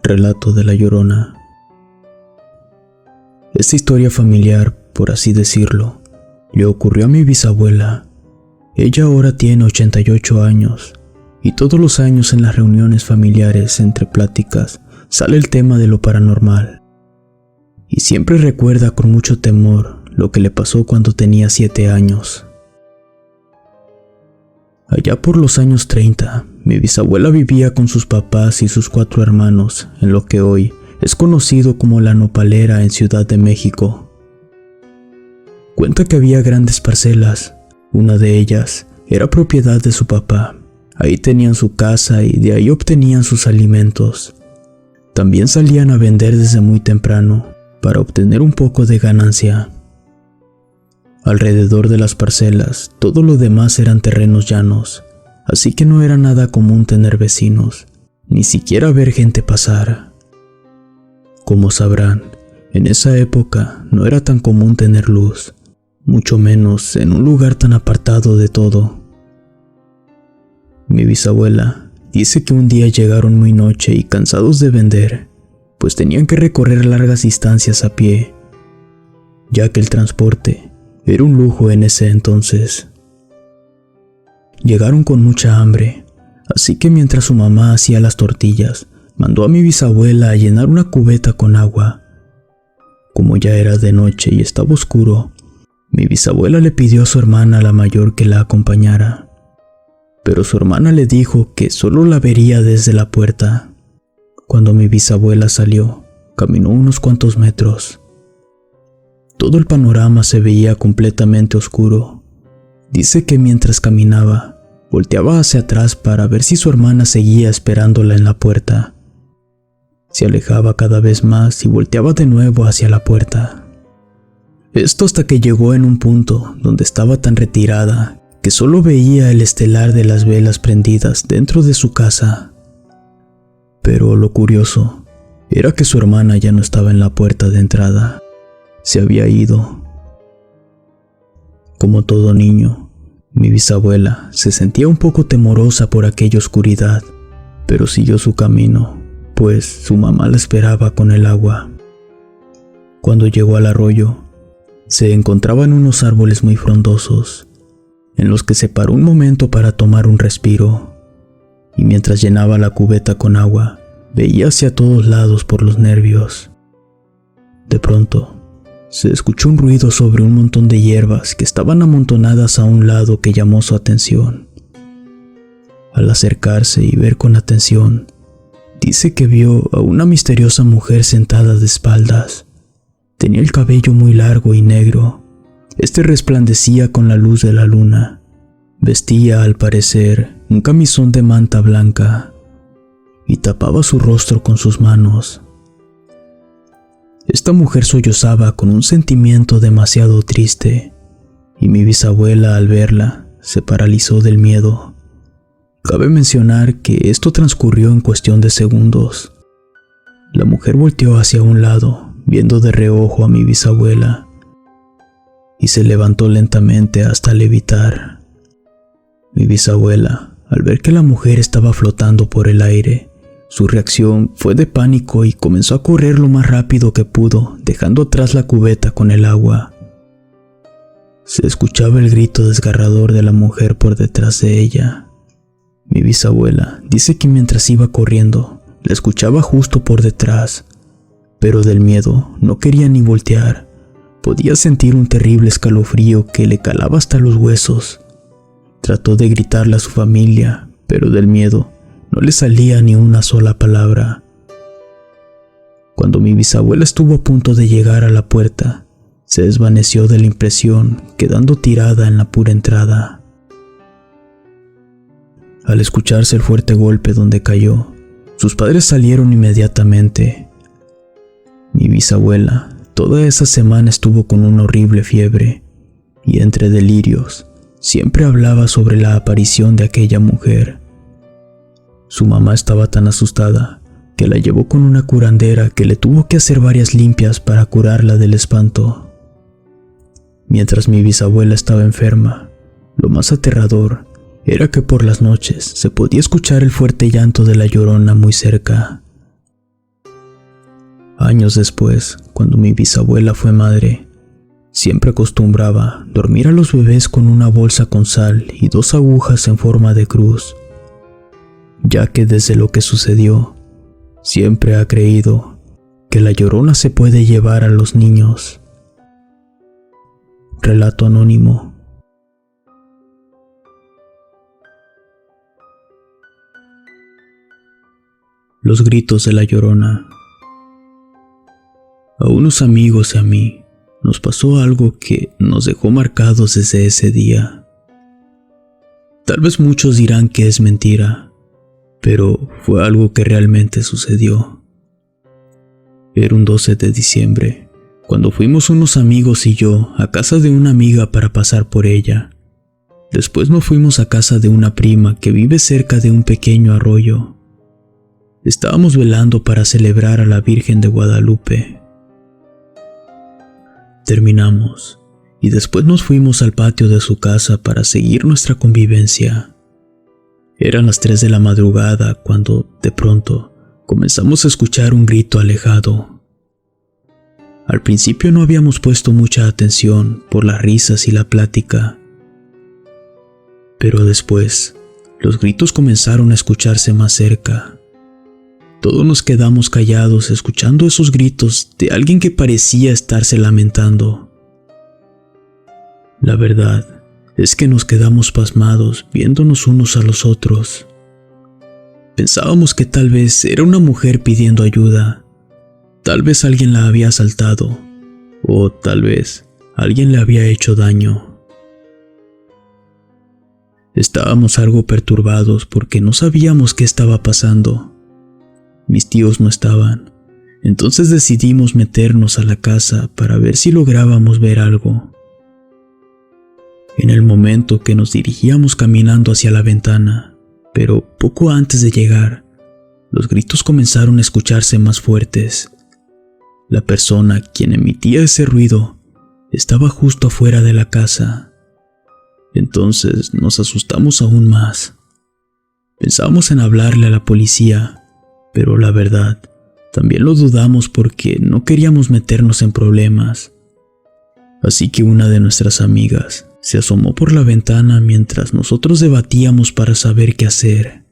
Relato de La Llorona. Esta historia familiar, por así decirlo, le ocurrió a mi bisabuela. Ella ahora tiene 88 años y todos los años en las reuniones familiares entre pláticas sale el tema de lo paranormal. Y siempre recuerda con mucho temor lo que le pasó cuando tenía 7 años. Allá por los años 30, mi bisabuela vivía con sus papás y sus 4 hermanos en lo que hoy es conocido como La Nopalera en Ciudad de México. Cuenta que había grandes parcelas, una de ellas era propiedad de su papá. Ahí tenían su casa y de ahí obtenían sus alimentos. También salían a vender desde muy temprano para obtener un poco de ganancia. Alrededor de las parcelas, todo lo demás eran terrenos llanos, así que no era nada común tener vecinos, ni siquiera ver gente pasar. Como sabrán, en esa época no era tan común tener luz, mucho menos en un lugar tan apartado de todo. Mi bisabuela dice que un día llegaron muy noche y cansados de vender, pues tenían que recorrer largas distancias a pie, ya que el transporte era un lujo en ese entonces. Llegaron con mucha hambre, así que mientras su mamá hacía las tortillas, mandó a mi bisabuela a llenar una cubeta con agua. Como ya era de noche y estaba oscuro, mi bisabuela le pidió a su hermana la mayor que la acompañara, pero su hermana le dijo que solo la vería desde la puerta. Cuando mi bisabuela salió, caminó unos cuantos metros. Todo el panorama se veía completamente oscuro. Dice que mientras caminaba, volteaba hacia atrás para ver si su hermana seguía esperándola en la puerta. Se alejaba cada vez más y volteaba de nuevo hacia la puerta. Esto hasta que llegó en un punto donde estaba tan retirada que solo veía el estelar de las velas prendidas dentro de su casa. Pero lo curioso era que su hermana ya no estaba en la puerta de entrada. Se había ido. Como todo niño, mi bisabuela se sentía un poco temorosa por aquella oscuridad, pero siguió su camino, pues su mamá la esperaba con el agua. Cuando llegó al arroyo, se encontraban unos árboles muy frondosos, en los que se paró un momento para tomar un respiro, y mientras llenaba la cubeta con agua, veía hacia todos lados por los nervios. De pronto, se escuchó un ruido sobre un montón de hierbas que estaban amontonadas a un lado que llamó su atención. Al acercarse y ver con atención, dice que vio a una misteriosa mujer sentada de espaldas. Tenía el cabello muy largo y negro. Este resplandecía con la luz de la luna. Vestía, al parecer, un camisón de manta blanca y tapaba su rostro con sus manos. Esta mujer sollozaba con un sentimiento demasiado triste, y mi bisabuela al verla se paralizó del miedo. Cabe mencionar que esto transcurrió en cuestión de segundos. La mujer volteó hacia un lado, viendo de reojo a mi bisabuela, y se levantó lentamente hasta levitar. Mi bisabuela, al ver que la mujer estaba flotando por el aire, su reacción fue de pánico y comenzó a correr lo más rápido que pudo, dejando atrás la cubeta con el agua. Se escuchaba el grito desgarrador de la mujer por detrás de ella. Mi bisabuela dice que mientras iba corriendo, la escuchaba justo por detrás, pero del miedo no quería ni voltear. Podía sentir un terrible escalofrío que le calaba hasta los huesos. Trató de gritarle a su familia, pero del miedo no le salía ni una sola palabra. Cuando mi bisabuela estuvo a punto de llegar a la puerta, se desvaneció de la impresión, quedando tirada en la pura entrada. Al escucharse el fuerte golpe donde cayó, sus padres salieron inmediatamente. Mi bisabuela toda esa semana estuvo con una horrible fiebre, y entre delirios siempre hablaba sobre la aparición de aquella mujer. Su mamá estaba tan asustada que la llevó con una curandera que le tuvo que hacer varias limpias para curarla del espanto. Mientras mi bisabuela estaba enferma, lo más aterrador era que por las noches se podía escuchar el fuerte llanto de la Llorona muy cerca. Años después, cuando mi bisabuela fue madre, siempre acostumbraba dormir a los bebés con una bolsa con sal y 2 agujas en forma de cruz, ya que desde lo que sucedió, siempre ha creído que la Llorona se puede llevar a los niños. Relato anónimo. Los gritos de la Llorona. A unos amigos y a mí nos pasó algo que nos dejó marcados desde ese día. Tal vez muchos dirán que es mentira, pero fue algo que realmente sucedió. Era un 12 de diciembre, cuando fuimos unos amigos y yo a casa de una amiga para pasar por ella. Después nos fuimos a casa de una prima que vive cerca de un pequeño arroyo. Estábamos velando para celebrar a la Virgen de Guadalupe. Terminamos y después nos fuimos al patio de su casa para seguir nuestra convivencia. Eran las 3 de la madrugada cuando, de pronto, comenzamos a escuchar un grito alejado. Al principio no habíamos puesto mucha atención por las risas y la plática, pero después los gritos comenzaron a escucharse más cerca. Todos nos quedamos callados escuchando esos gritos de alguien que parecía estarse lamentando. La verdad es que nos quedamos pasmados viéndonos unos a los otros. Pensábamos que tal vez era una mujer pidiendo ayuda, tal vez alguien la había asaltado, o tal vez alguien le había hecho daño. Estábamos algo perturbados porque no sabíamos qué estaba pasando. Mis tíos no estaban, entonces decidimos meternos a la casa para ver si lográbamos ver algo. En el momento que nos dirigíamos caminando hacia la ventana, pero poco antes de llegar, los gritos comenzaron a escucharse más fuertes. La persona quien emitía ese ruido estaba justo afuera de la casa. Entonces nos asustamos aún más. Pensamos en hablarle a la policía, pero la verdad, también lo dudamos porque no queríamos meternos en problemas. Así que una de nuestras amigas se asomó por la ventana mientras nosotros debatíamos para saber qué hacer.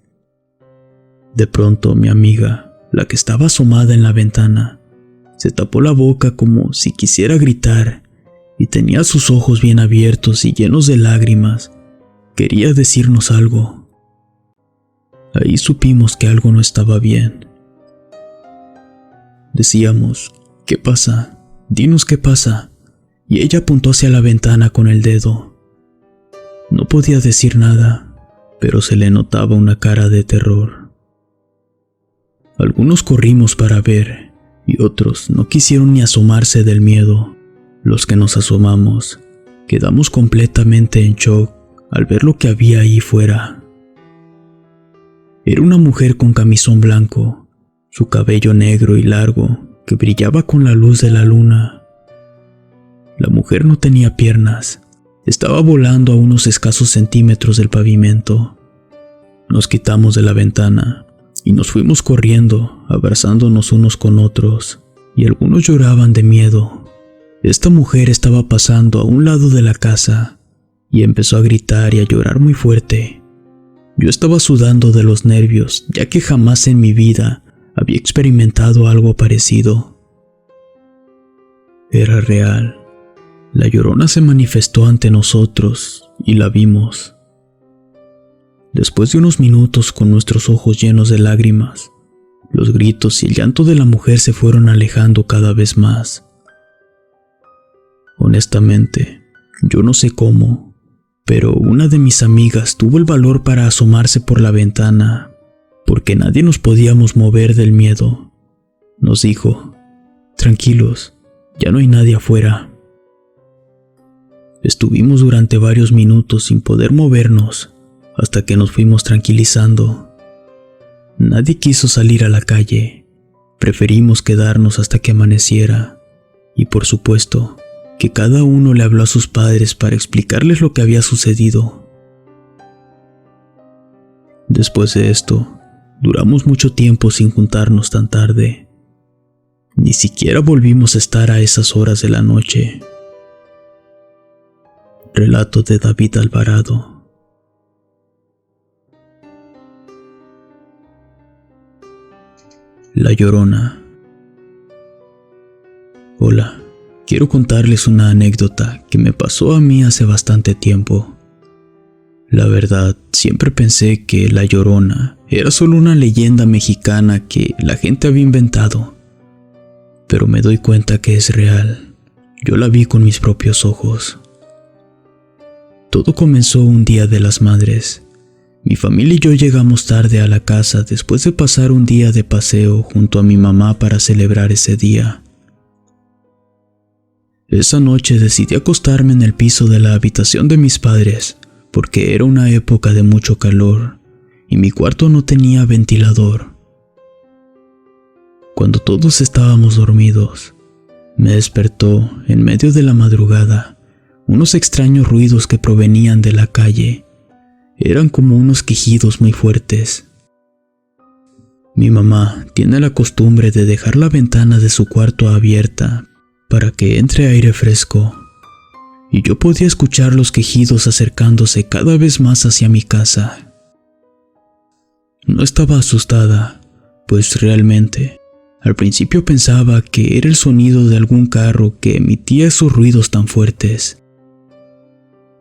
De pronto mi amiga, la que estaba asomada en la ventana, se tapó la boca como si quisiera gritar y tenía sus ojos bien abiertos y llenos de lágrimas. Quería decirnos algo. Ahí supimos que algo no estaba bien. Decíamos, ¿qué pasa? Dinos qué pasa. Y ella apuntó hacia la ventana con el dedo. No podía decir nada, pero se le notaba una cara de terror. Algunos corrimos para ver, y otros no quisieron ni asomarse del miedo. Los que nos asomamos, quedamos completamente en shock al ver lo que había ahí fuera. Era una mujer con camisón blanco, su cabello negro y largo que brillaba con la luz de la luna. La mujer no tenía piernas, estaba volando a unos escasos centímetros del pavimento. Nos quitamos de la ventana y nos fuimos corriendo, abrazándonos unos con otros, y algunos lloraban de miedo. Esta mujer estaba pasando a un lado de la casa y empezó a gritar y a llorar muy fuerte. Yo estaba sudando de los nervios, ya que jamás en mi vida había experimentado algo parecido. Era real. La Llorona se manifestó ante nosotros y la vimos. Después de unos minutos con nuestros ojos llenos de lágrimas, los gritos y el llanto de la mujer se fueron alejando cada vez más. Honestamente, yo no sé cómo, pero una de mis amigas tuvo el valor para asomarse por la ventana, porque nadie nos podíamos mover del miedo. Nos dijo, tranquilos, ya no hay nadie afuera. Estuvimos durante varios minutos sin poder movernos, hasta que nos fuimos tranquilizando. Nadie quiso salir a la calle, preferimos quedarnos hasta que amaneciera, y por supuesto, que cada uno le habló a sus padres para explicarles lo que había sucedido. Después de esto, duramos mucho tiempo sin juntarnos tan tarde. Ni siquiera volvimos a estar a esas horas de la noche. Relato de David Alvarado. La Llorona. Hola, quiero contarles una anécdota que me pasó a mí hace bastante tiempo. La verdad, siempre pensé que La Llorona era solo una leyenda mexicana que la gente había inventado. Pero me doy cuenta que es real. Yo la vi con mis propios ojos. Todo comenzó un día de las madres. Mi familia y yo llegamos tarde a la casa después de pasar un día de paseo junto a mi mamá para celebrar ese día. Esa noche decidí acostarme en el piso de la habitación de mis padres porque era una época de mucho calor y mi cuarto no tenía ventilador. Cuando todos estábamos dormidos, me despertó en medio de la madrugada unos extraños ruidos que provenían de la calle. Eran como unos quejidos muy fuertes. Mi mamá tiene la costumbre de dejar la ventana de su cuarto abierta para que entre aire fresco, y yo podía escuchar los quejidos acercándose cada vez más hacia mi casa. No estaba asustada, pues realmente al principio pensaba que era el sonido de algún carro que emitía esos ruidos tan fuertes.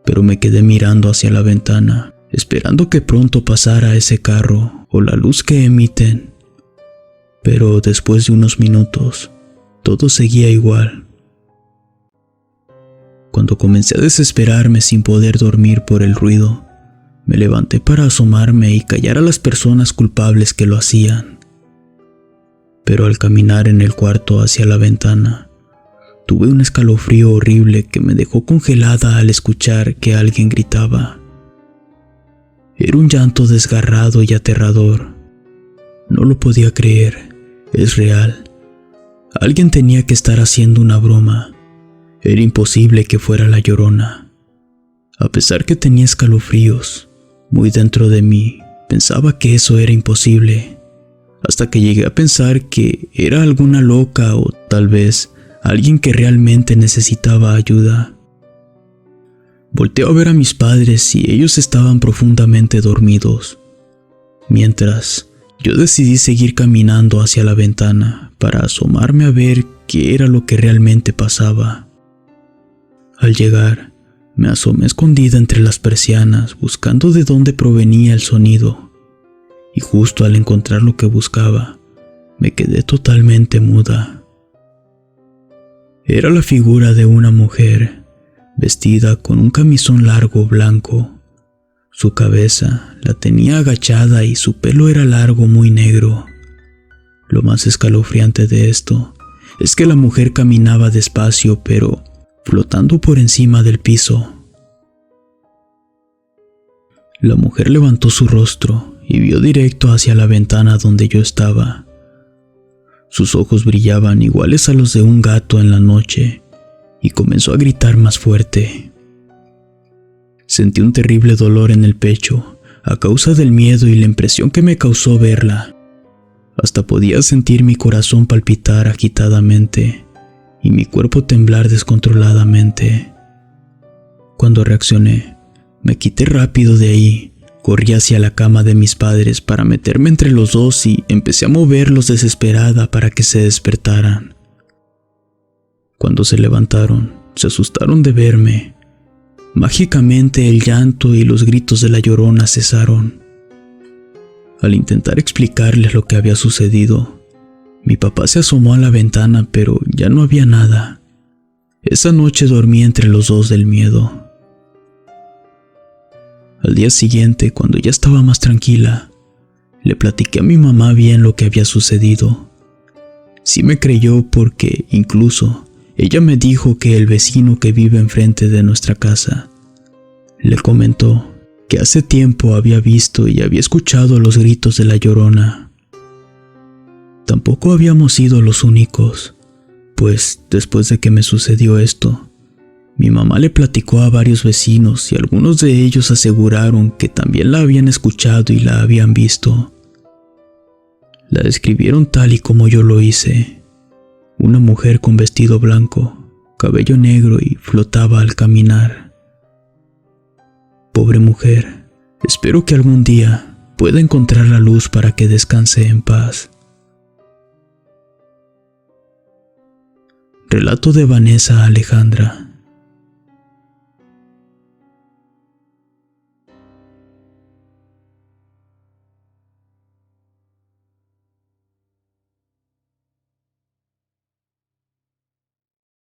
Pero me quedé mirando hacia la ventana, esperando que pronto pasara ese carro o la luz que emiten. Pero después de unos minutos, todo seguía igual. Cuando comencé a desesperarme sin poder dormir por el ruido, me levanté para asomarme y callar a las personas culpables que lo hacían. Pero al caminar en el cuarto hacia la ventana, tuve un escalofrío horrible que me dejó congelada al escuchar que alguien gritaba. Era un llanto desgarrado y aterrador. No lo podía creer, es real. Alguien tenía que estar haciendo una broma. Era imposible que fuera La Llorona. A pesar que tenía escalofríos, muy dentro de mí pensaba que eso era imposible. Hasta que llegué a pensar que era alguna loca o tal vez alguien que realmente necesitaba ayuda. Volteé a ver a mis padres y ellos estaban profundamente dormidos. Mientras, yo decidí seguir caminando hacia la ventana para asomarme a ver qué era lo que realmente pasaba. Al llegar, me asomé escondida entre las persianas buscando de dónde provenía el sonido. Y justo al encontrar lo que buscaba, me quedé totalmente muda. Era la figura de una mujer, vestida con un camisón largo blanco. Su cabeza la tenía agachada y su pelo era largo muy negro. Lo más escalofriante de esto es que la mujer caminaba despacio pero flotando por encima del piso. La mujer levantó su rostro y vio directo hacia la ventana donde yo estaba. Sus ojos brillaban iguales a los de un gato en la noche y comenzó a gritar más fuerte. Sentí un terrible dolor en el pecho a causa del miedo y la impresión que me causó verla. Hasta podía sentir mi corazón palpitar agitadamente y mi cuerpo temblar descontroladamente. Cuando reaccioné, me quité rápido de ahí. Corrí hacia la cama de mis padres para meterme entre los dos y empecé a moverlos desesperada para que se despertaran. Cuando se levantaron, se asustaron de verme. Mágicamente el llanto y los gritos de La Llorona cesaron. Al intentar explicarles lo que había sucedido, mi papá se asomó a la ventana pero ya no había nada. Esa noche dormí entre los dos del miedo. Al día siguiente, cuando ya estaba más tranquila, le platiqué a mi mamá bien lo que había sucedido. Sí me creyó porque, incluso, ella me dijo que el vecino que vive enfrente de nuestra casa le comentó que hace tiempo había visto y había escuchado los gritos de La Llorona. Tampoco habíamos sido los únicos, pues después de que me sucedió esto, mi mamá le platicó a varios vecinos y algunos de ellos aseguraron que también la habían escuchado y la habían visto. La describieron tal y como yo lo hice. Una mujer con vestido blanco, cabello negro y flotaba al caminar. Pobre mujer, espero que algún día pueda encontrar la luz para que descanse en paz. Relato de Vanessa Alejandra.